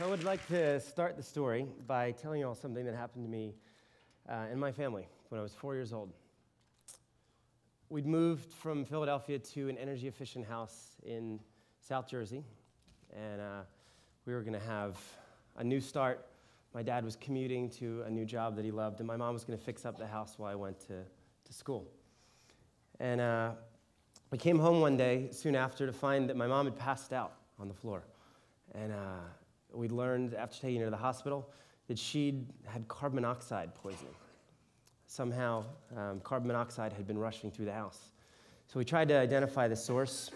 I would like to start the story by telling you all something that happened to me and my family when I was 4 years old. We'd moved from Philadelphia to an energy-efficient house in South Jersey, and we were going to have a new start. My dad was commuting to a new job that he loved, and my mom was going to fix up the house while I went to school. And we came home one day soon after to find that my mom had passed out on the floor. And we'd learned after taking her to the hospital that she'd had carbon monoxide poisoning. Somehow, carbon monoxide had been rushing through the house. So we tried to identify the source,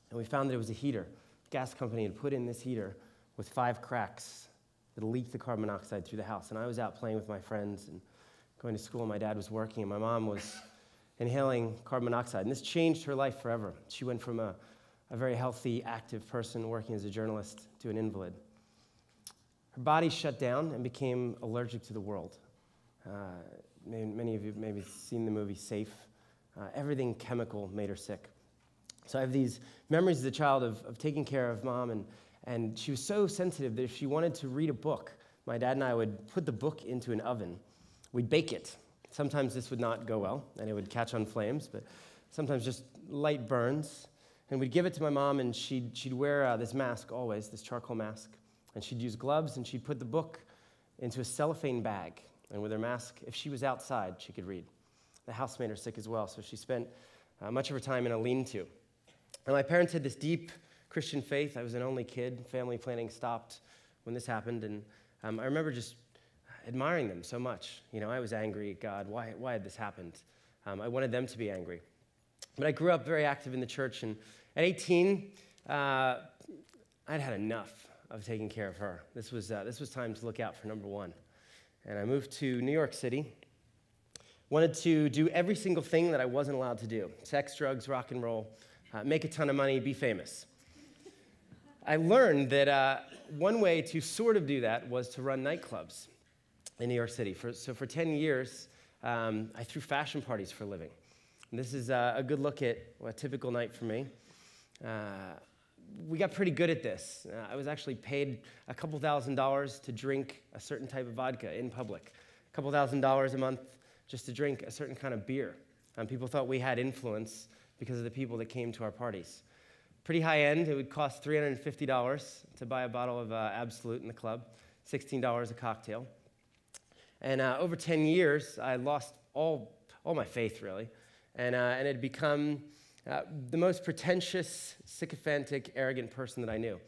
and we found that it was a heater. The gas company had put in this heater with 5 cracks that leaked the carbon monoxide through the house. And I was out playing with my friends and going to school, and my dad was working, and my mom was inhaling carbon monoxide. And this changed her life forever. She went from a very healthy, active person working as a journalist to an invalid. Her body shut down and became allergic to the world. Many of you have maybe seen the movie Safe. Everything chemical made her sick. So I have these memories as a child of taking care of mom, and she was so sensitive that if she wanted to read a book, my dad and I would put the book into an oven. We'd bake it. Sometimes this would not go well, and it would catch on flames, but sometimes just light burns. And we'd give it to my mom, and she'd wear this mask always, this charcoal mask. And she'd use gloves, and she'd put the book into a cellophane bag. And with her mask, if she was outside, she could read. The house made her sick as well, so she spent much of her time in a lean-to. And my parents had this deep Christian faith. I was an only kid. Family planning stopped when this happened. And I remember just admiring them so much. You know, I was angry at God. Why had this happened? I wanted them to be angry. But I grew up very active in the church, and at 18, I'd had enough of taking care of her. This was time to look out for number one. And I moved to New York City. Wanted to do every single thing that I wasn't allowed to do. Sex, drugs, rock and roll, make a ton of money, be famous. I learned that one way to sort of do that was to run nightclubs in New York City. So for 10 years, I threw fashion parties for a living. And this is a good look at a typical night for me. We got pretty good at this. I was actually paid a couple $1,000s to drink a certain type of vodka in public, a couple $1,000s a month just to drink a certain kind of beer. People thought we had influence because of the people that came to our parties. Pretty high end. It would cost $350 to buy a bottle of Absolute in the club, $16 a cocktail. And over 10 years, I lost all my faith, really. And it had become the most pretentious, sycophantic, arrogant person that I knew.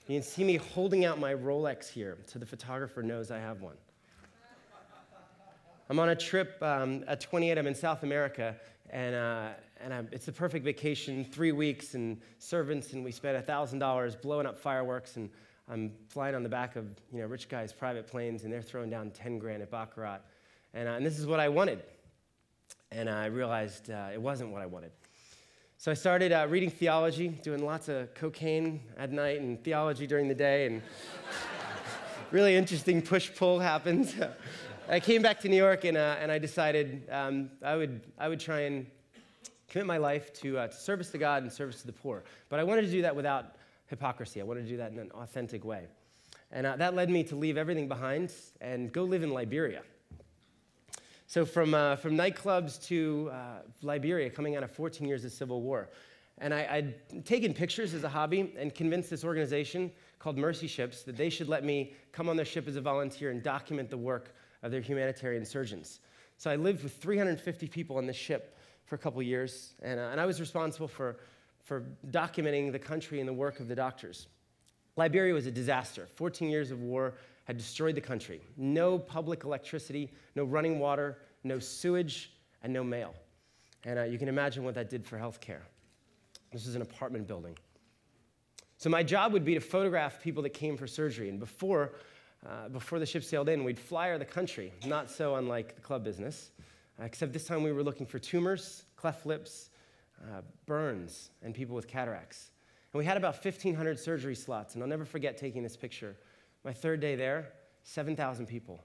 You can see me holding out my Rolex here so the photographer knows I have one. I'm on a trip at 28. I'm in South America, and it's the perfect vacation, 3 weeks, and servants, and we spent $1,000 blowing up fireworks, and I'm flying on the back of rich guys' private planes, and they're throwing down 10 grand at Baccarat. And this is what I wanted. And I realized it wasn't what I wanted. So I started reading theology, doing lots of cocaine at night and theology during the day, and really interesting push-pull happened. I came back to New York, and I decided I would try and commit my life to service to God and service to the poor. But I wanted to do that without hypocrisy. I wanted to do that in an authentic way. And that led me to leave everything behind and go live in Liberia. So from nightclubs to Liberia, coming out of 14 years of civil war. And I'd taken pictures as a hobby and convinced this organization called Mercy Ships that they should let me come on their ship as a volunteer and document the work of their humanitarian surgeons. So I lived with 350 people on this ship for a couple years, and I was responsible for documenting the country and the work of the doctors. Liberia was a disaster. 14 years of war had destroyed the country. No public electricity, no running water, no sewage, and no mail. And you can imagine what that did for healthcare. This is an apartment building. So my job would be to photograph people that came for surgery. And before the ship sailed in, we'd flyer the country, not so unlike the club business, except this time we were looking for tumors, cleft lips, burns, and people with cataracts. And we had about 1,500 surgery slots, and I'll never forget taking this picture. My third day there, 7,000 people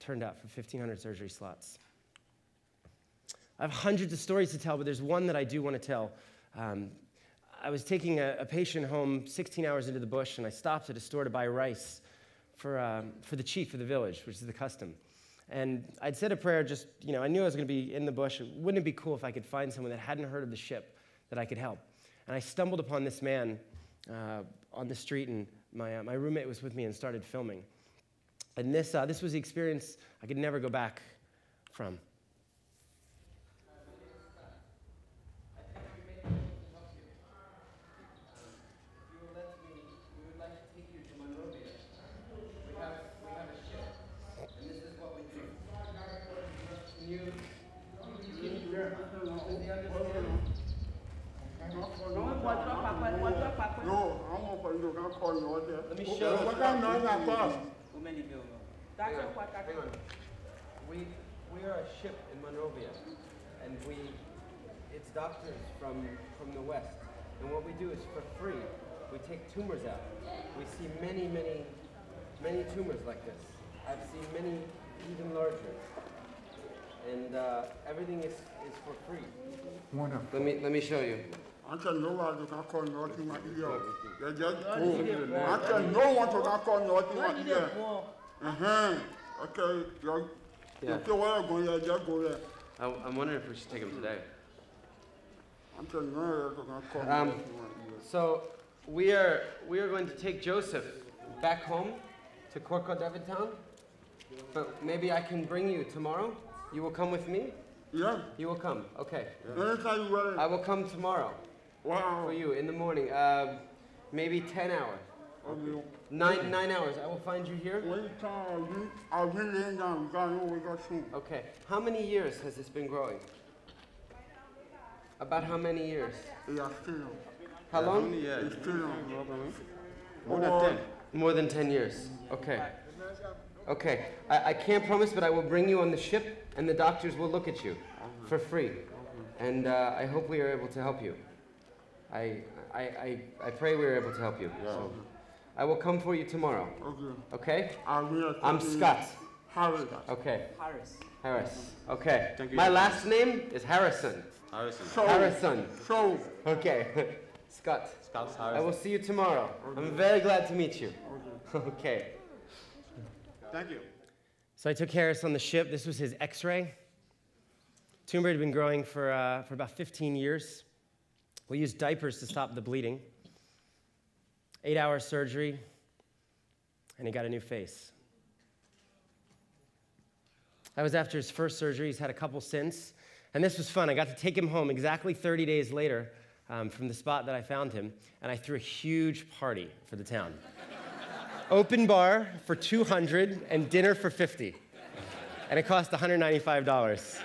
turned up for 1,500 surgery slots. I have hundreds of stories to tell, but there's one that I do want to tell. I was taking a patient home 16 hours into the bush, and I stopped at a store to buy rice for the chief of the village, which is the custom. And I'd said a prayer just, I knew I was going to be in the bush. Wouldn't it be cool if I could find someone that hadn't heard of the ship that I could help? And I stumbled upon this man on the street, and my roommate was with me and started filming. And this was the experience I could never go back from. Let me show you. Hang on. We are a ship in Monrovia, and it's doctors from the West. And what we do is for free, we take tumors out. We see many, many, many tumors like this. I've seen many even larger. And everything is for free. Wonderful. Let me show you. I can no one to call nothing my ear. They just go. I can no one to call nothing my ear. Okay, you feel where I'm going, just go there. I'm wondering if we should take him today. I'm telling you, to call nothing my ear. So we are going to take Joseph back home to Corco David Town, but maybe I can bring you tomorrow. You will come with me? Yeah. You will come, okay. Yeah. Anytime you ready. I will come tomorrow. Wow. For you in the morning, maybe 10 hours. Okay. 9 hours. I will find you here. I'll be laying down. We got soon. Okay. How many years has this been growing? About how many years? Yeah, still. How long? It's still. More than 10. More than 10 years. Okay. Okay. I can't promise, but I will bring you on the ship, and the doctors will look at you for free. And I hope we are able to help you. I pray we are able to help you. Yeah. So I will come for you tomorrow. Okay. Okay? I'm Scott. Harris. Okay. Harris. Okay. Thank you. My last name is Harrison. Harrison. Harrison. So. Okay. Scott. Scott I Harrison. will see you tomorrow. I'm very glad to meet you. Okay. Thank you. So I took Harris on the ship. This was his x-ray. Tumor had been growing for about 15 years. We used diapers to stop the bleeding. 8-hour surgery, and he got a new face. That was after his first surgery. He's had a couple since. And this was fun. I got to take him home exactly 30 days later from the spot that I found him, and I threw a huge party for the town. Open bar for 200 and dinner for 50. And it cost $195.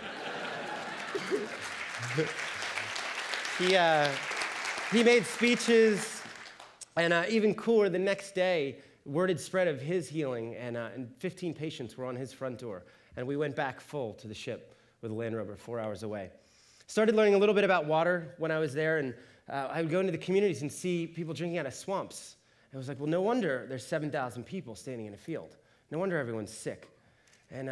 He made speeches, and even cooler, the next day, word had spread of his healing, and 15 patients were on his front door. And we went back full to the ship with a Land Rover 4 hours away. Started learning a little bit about water when I was there, and I would go into the communities and see people drinking out of swamps. I was like, well, no wonder there's 7,000 people standing in a field. No wonder everyone's sick. And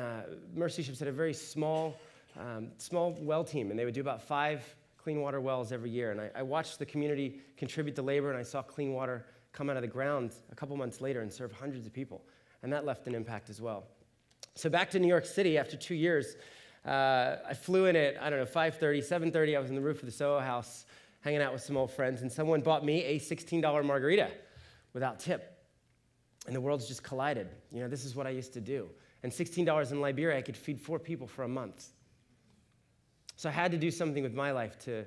Mercy Ships had a very small well team, and they would do about 5 clean water wells every year. And I watched the community contribute to labor, and I saw clean water come out of the ground a couple months later and serve hundreds of people. And that left an impact as well. So back to New York City after 2 years, I flew in at, 5:30, 7:30. I was in the roof of the Soho House hanging out with some old friends, and someone bought me a $16 margarita without tip. And the worlds just collided. This is what I used to do. And $16 in Liberia, I could feed 4 people for a month. So I had to do something with my life to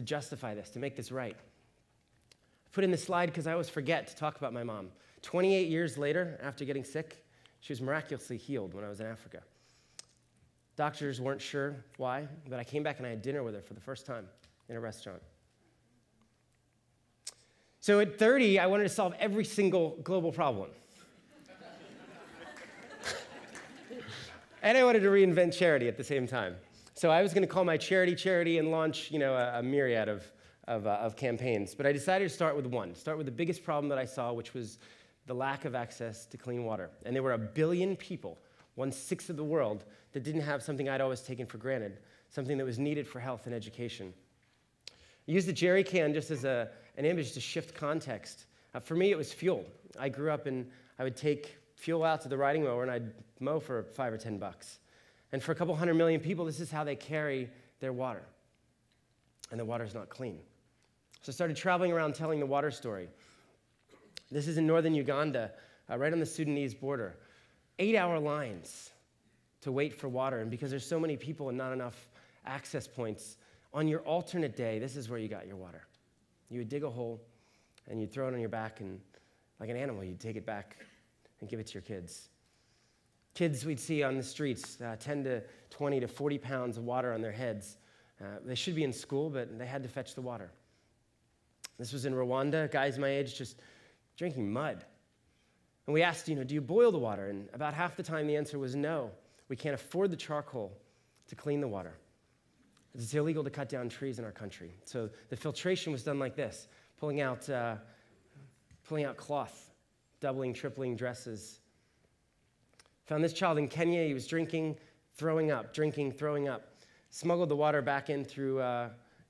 justify this, to make this right. I put in the slide because I always forget to talk about my mom. 28 years later, after getting sick, she was miraculously healed when I was in Africa. Doctors weren't sure why, but I came back and I had dinner with her for the first time in a restaurant. So at 30, I wanted to solve every single global problem. And I wanted to reinvent charity at the same time. So I was going to call my charity, and launch, a myriad of campaigns. But I decided to start with the biggest problem that I saw, which was the lack of access to clean water. And there were 1 billion people, 1/6 of the world, that didn't have something I'd always taken for granted, something that was needed for health and education. I used the jerry can just as an image to shift context. For me, it was fuel. I grew up and I would take fuel out to the riding mower and I'd mow for $5 or $10. And for a couple 100 million people, this is how they carry their water. And the water's not clean. So I started traveling around telling the water story. This is in northern Uganda, right on the Sudanese border. 8-hour lines to wait for water. And because there's so many people and not enough access points, on your alternate day, this is where you got your water. You would dig a hole and you'd throw it on your back, and like an animal, you'd take it back and give it to your kids. Kids we'd see on the streets, 10 to 20 to 40 pounds of water on their heads. They should be in school, but they had to fetch the water. This was in Rwanda, guys my age just drinking mud. And we asked, do you boil the water? And about half the time the answer was no. We can't afford the charcoal to clean the water. It's illegal to cut down trees in our country. So the filtration was done like this, pulling out cloth, doubling, tripling dresses. Found this child in Kenya. He was drinking, throwing up, drinking, throwing up. Smuggled the water back in through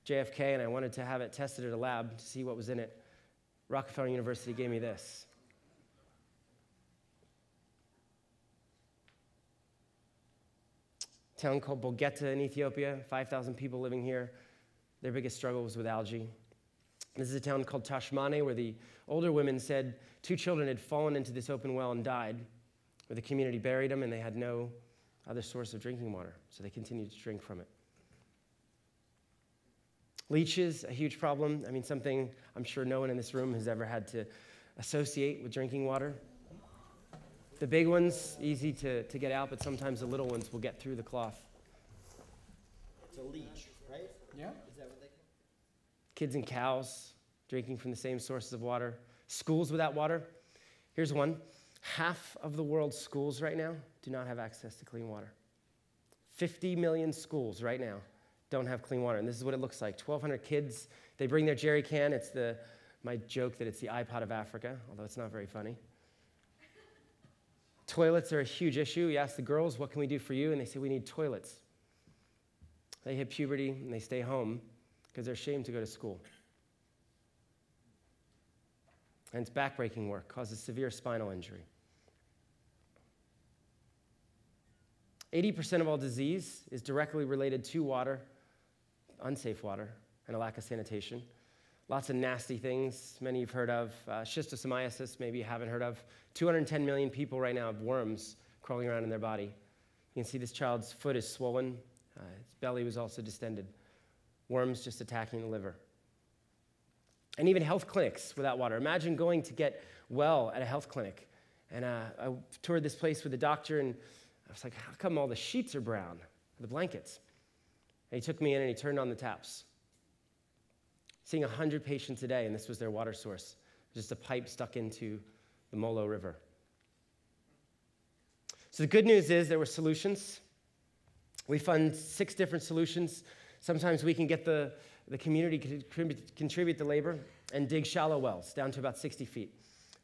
JFK, and I wanted to have it tested at a lab to see what was in it. Rockefeller University gave me this. A town called Bogeta in Ethiopia, 5,000 people living here. Their biggest struggle was with algae. This is a town called Tashmane, where the older women said 2 children had fallen into this open well and died, where the community buried them and they had no other source of drinking water, so they continued to drink from it. Leeches, a huge problem. I mean, something I'm sure no one in this room has ever had to associate with drinking water. The big ones, easy to get out, but sometimes the little ones will get through the cloth. It's a leech, right? Yeah. Is that what they call it? Kids and cows drinking from the same sources of water. Schools without water. Here's one. Half of the world's schools right now do not have access to clean water. 50 million schools right now don't have clean water. And this is what it looks like. 1,200 kids, they bring their jerry can. It's my joke that it's the iPod of Africa, although it's not very funny. Toilets are a huge issue. You ask the girls, what can we do for you? And they say, we need toilets. They hit puberty and they stay home because they're ashamed to go to school. And it's backbreaking work, causes severe spinal injury. 80% of all disease is directly related to water, unsafe water, and a lack of sanitation. Lots of nasty things, many you've heard of. Schistosomiasis, maybe you haven't heard of. 210 million people right now have worms crawling around in their body. You can see this child's foot is swollen. His belly was also distended. Worms just attacking the liver. And even health clinics without water. Imagine going to get well at a health clinic. And I toured this place with a doctor, and I was like, how come all the sheets are brown, the blankets? And he took me in and he turned on the taps. Seeing 100 patients a day, and this was their water source. Just a pipe stuck into the Molo River. So the good news is there were solutions. We fund 6 different solutions. Sometimes we can get the community to contribute the labor and dig shallow wells down to about 60 feet.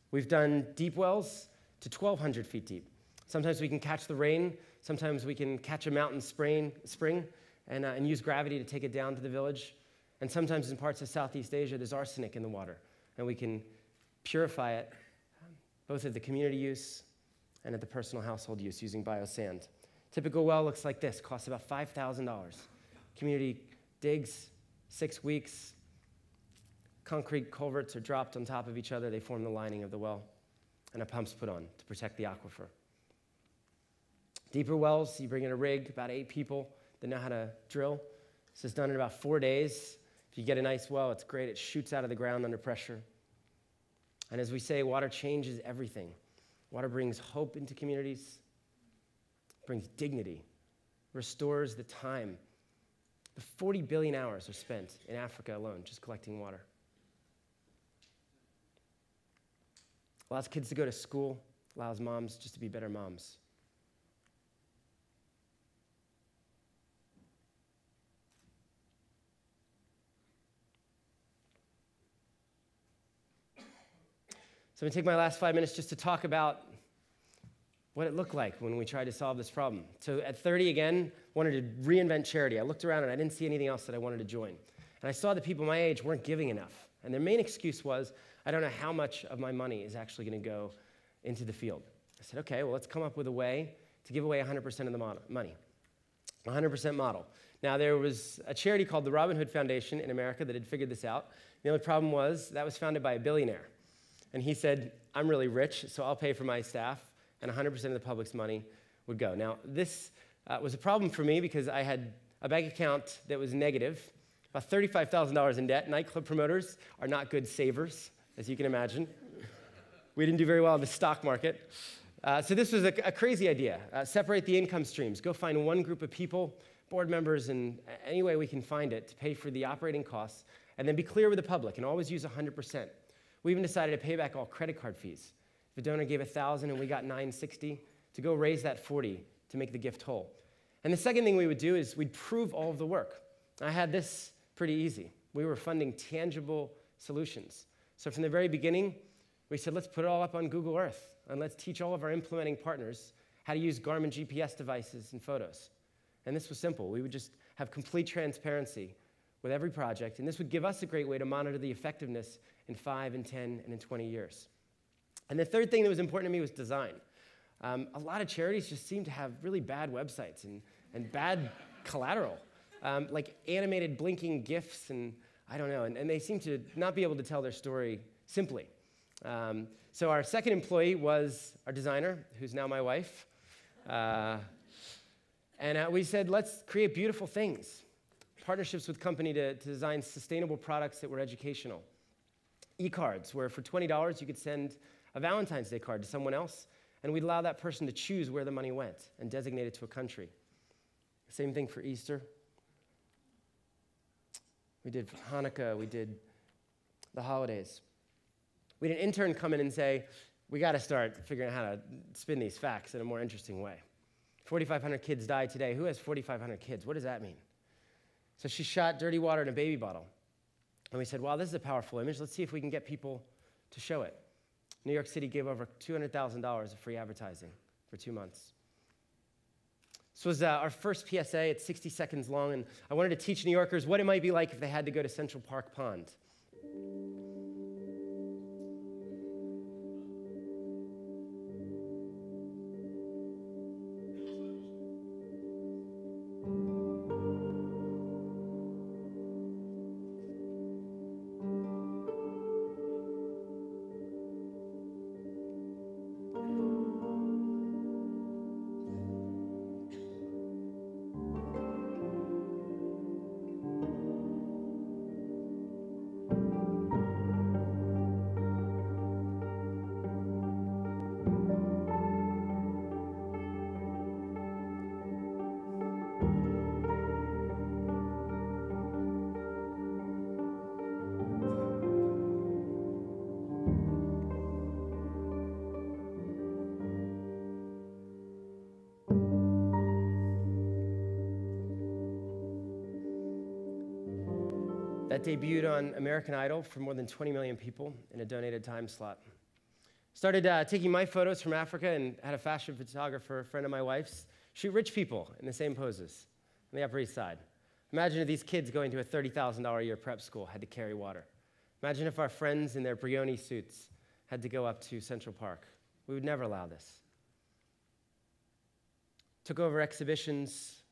We've done deep wells to 1,200 feet deep. Sometimes we can catch the rain. Sometimes we can catch a mountain spring and use gravity to take it down to the village. And sometimes in parts of Southeast Asia, there's arsenic in the water, and we can purify it, both at the community use and at the personal household use using biosand. Typical well looks like this, costs about $5,000. Community digs, 6 weeks. Concrete culverts are dropped on top of each other. They form the lining of the well, and a pump's put on to protect the aquifer. Deeper wells, you bring in a rig, about 8 people that know how to drill. This is done in about 4 days. If you get a nice well, it's great. It shoots out of the ground under pressure. And as we say, water changes everything. Water brings hope into communities, brings dignity, restores the time. The 40 billion hours are spent in Africa alone just collecting water. Allows kids to go to school, allows moms just to be better moms. So I'm going to take my last 5 minutes just to talk about what it looked like when we tried to solve this problem. So at 30, again, wanted to reinvent charity. I looked around and I didn't see anything else that I wanted to join. And I saw that people my age weren't giving enough. And their main excuse was, I don't know how much of my money is actually going to go into the field. I said, okay, well, let's come up with a way to give away 100% of the money. 100% model. Now, there was a charity called the Robin Hood Foundation in America that had figured this out. The only problem was that was founded by a billionaire. And he said, I'm really rich, so I'll pay for my staff, and 100% of the public's money would go. Now, this was a problem for me because I had a bank account that was negative, about $35,000 in debt. Nightclub promoters are not good savers, as you can imagine. We didn't do very well in the stock market. So this was a crazy idea. Separate the income streams. Go find one group of people, board members, and any way we can find it to pay for the operating costs, and then be clear with the public and always use 100%. We even decided to pay back all credit card fees. If a donor gave $1,000 and we got $960, to go raise that $40 to make the gift whole. And the second thing we would do is we'd prove all of the work. I had this pretty easy. We were funding tangible solutions. So from the very beginning, we said, let's put it all up on Google Earth, and let's teach all of our implementing partners how to use Garmin GPS devices and photos. And this was simple. We would just have complete transparency with every project, and this would give us a great way to monitor the effectiveness in 5 and 10 and in 20 years. And the third thing that was important to me was design. A lot of charities just seem to have really bad websites and bad collateral, like animated blinking GIFs, and I don't know, and they seem to not be able to tell their story simply. So our second employee was our designer, who's now my wife. And we said, let's create beautiful things. Partnerships with company to design sustainable products that were educational. E-cards, where for $20 you could send a Valentine's Day card to someone else, and we'd allow that person to choose where the money went and designate it to a country. Same thing for Easter. We did Hanukkah, we did the holidays. We had an intern come in and say, we got to start figuring out how to spin these facts in a more interesting way. 4,500 kids die today. Who has 4,500 kids? What does that mean? So she shot dirty water in a baby bottle. And we said, wow, this is a powerful image. Let's see if we can get people to show it. New York City gave over $200,000 of free advertising for 2 months. This was our first PSA. It's 60 seconds long, and I wanted to teach New Yorkers what it might be like if they had to go to Central Park Pond. That debuted on American Idol for more than 20 million people in a donated time slot. Started taking my photos from Africa and had a fashion photographer, a friend of my wife's, shoot rich people in the same poses on the Upper East Side. Imagine if these kids going to a $30,000 a year prep school had to carry water. Imagine if our friends in their Brioni suits had to go up to Central Park. We would never allow this. Took over exhibitions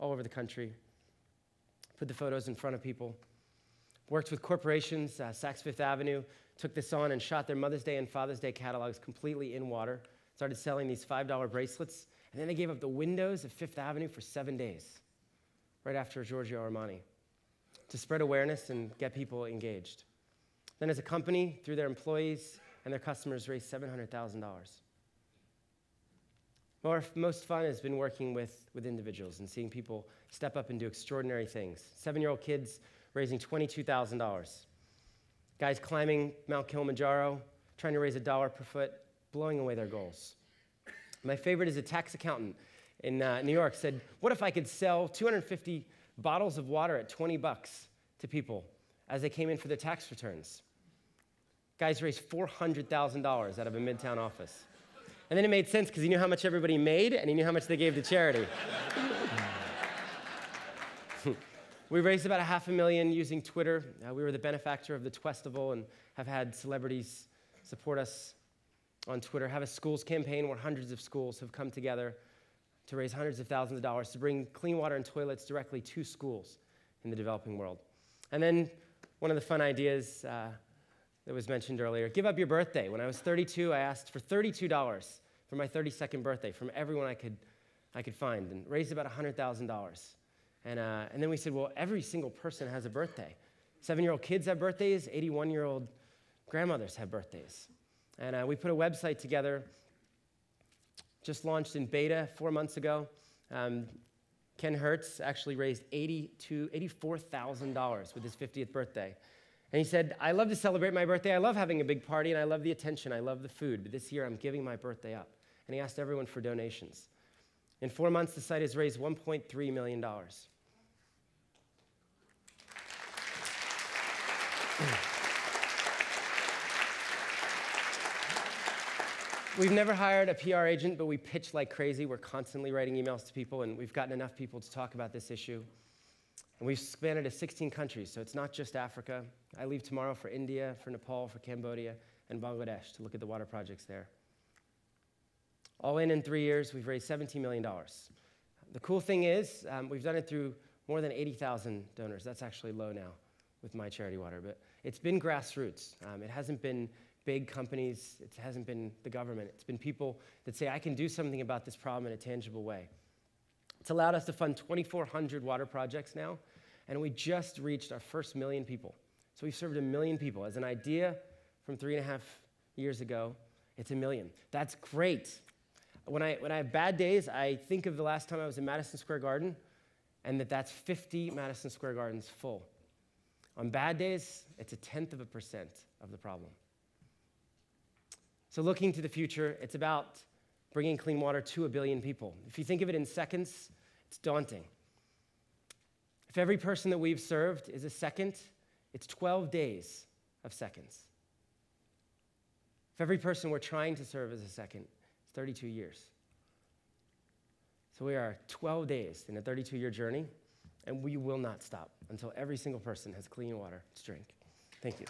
all over the country, put the photos in front of people. Worked with corporations, Saks Fifth Avenue, took this on and shot their Mother's Day and Father's Day catalogs completely in water. Started selling these $5 bracelets, and then they gave up the windows of Fifth Avenue for 7 days, right after Giorgio Armani, to spread awareness and get people engaged. Then as a company, through their employees and their customers, raised $700,000. Most fun has been working with individuals and seeing people step up and do extraordinary things. 7-year-old kids raising $22,000. Guys climbing Mount Kilimanjaro, trying to raise $1 per foot, blowing away their goals. My favorite is a tax accountant in New York said, what if I could sell 250 bottles of water at $20 to people as they came in for their tax returns? Guys raised $400,000 out of a Midtown office. And then it made sense because he knew how much everybody made and he knew how much they gave to charity. We raised about $500,000 using Twitter. We were the benefactor of the Twestival and have had celebrities support us on Twitter. Have a schools campaign where hundreds of schools have come together to raise hundreds of thousands of dollars to bring clean water and toilets directly to schools in the developing world. And then one of the fun ideas that was mentioned earlier, give up your birthday. When I was 32, I asked for $32 for my 32nd birthday from everyone I could find and raised about $100,000. And then we said, well, every single person has a birthday. 7-year-old kids have birthdays, 81-year-old grandmothers have birthdays. And we put a website together, just launched in beta 4 months ago. Ken Hertz actually raised $84,000 with his 50th birthday. And he said, I love to celebrate my birthday. I love having a big party, and I love the attention. I love the food. But this year, I'm giving my birthday up. And he asked everyone for donations. In 4 months, the site has raised $1.3 million. We've never hired a PR agent, but we pitch like crazy. We're constantly writing emails to people, and we've gotten enough people to talk about this issue. And we've expanded to 16 countries, so it's not just Africa. I leave tomorrow for India, for Nepal, for Cambodia, and Bangladesh to look at the water projects there. All in 3 years, we've raised $17 million. The cool thing is, we've done it through more than 80,000 donors. That's actually low now with My Charity Water, but it's been grassroots. It hasn't been big companies, it hasn't been the government. It's been people that say, I can do something about this problem in a tangible way. It's allowed us to fund 2,400 water projects now, and we just reached our first 1 million people. So we've served 1 million people. As an idea from 3.5 years ago, it's 1 million. That's great. When I have bad days, I think of the last time I was in Madison Square Garden, and that's 50 Madison Square Gardens full. On bad days, it's 0.1% of the problem. So looking to the future, it's about bringing clean water to 1 billion people. If you think of it in seconds, it's daunting. If every person that we've served is a second, it's 12 days of seconds. If every person we're trying to serve is a second, it's 32 years. So we are 12 days in a 32-year journey, and we will not stop until every single person has clean water to drink. Thank you.